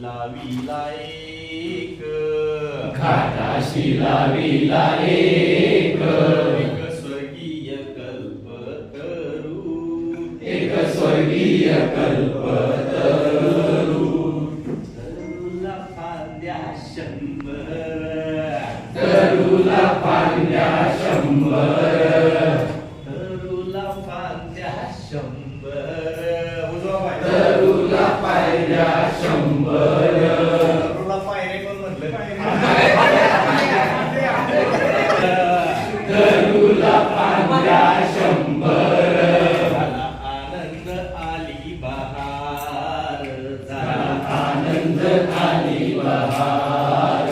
लाविला एक घाटाशी लाविला एक स्वर्गीय कल्पतरू एक स्वर्गीय कल्पतरू तरुला फांद्या 100 तरुला फांद्या 100 तरुला फांद्या 100 तरुला पायऱ्या 100 तरुला पायरे कोण म्हटलं तरुला फांद्या 100 झाला आनंद आली बहार झाला आनंद आली बहार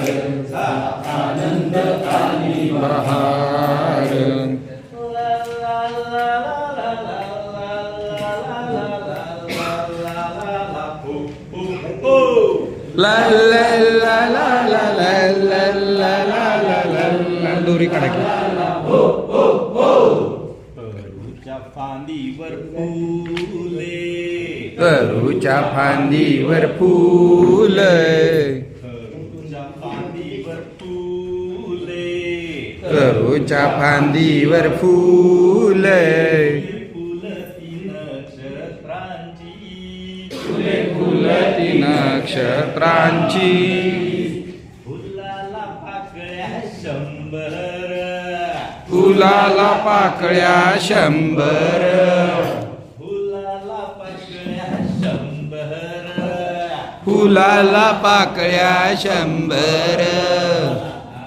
आनंद आली बहार ला ला ला ला ला ला ला ला ला ला ला दोरी काढा की तरूच्या फांदीवर फुले तरूच्या फांदीवर फूल तरूच्या फांदीवर फुले तरूच्या फांदीवर फूल फुलती नक्षत्रांची फुलती नक्षत्रांची फुलाला पाकळ्या 100 फुलाला पाकळ्या 100 फुलाला पाकळ्या 100 फुलाला पाकळ्या 100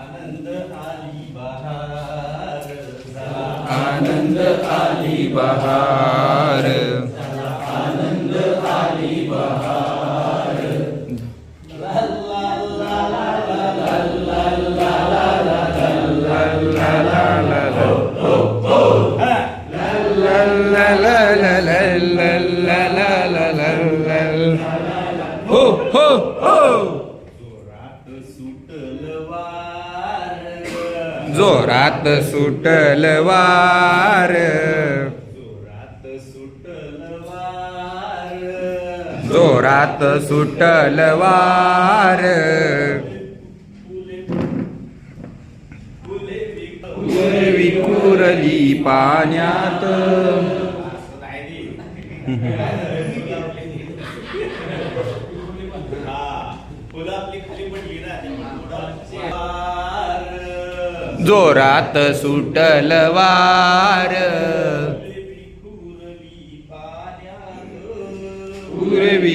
आनंद आली बहार आनंद आली बहार आनंद आली बहार हो हो हो जोरात सुटल वार जोरात सुटल वार जोरात सुटल वार जोरात सुटल वार फुले विखुरली पाण्यात फुलं आपली खाली पडली ना जोरात सुटल वार विखुरली पाण्यात पूर्वी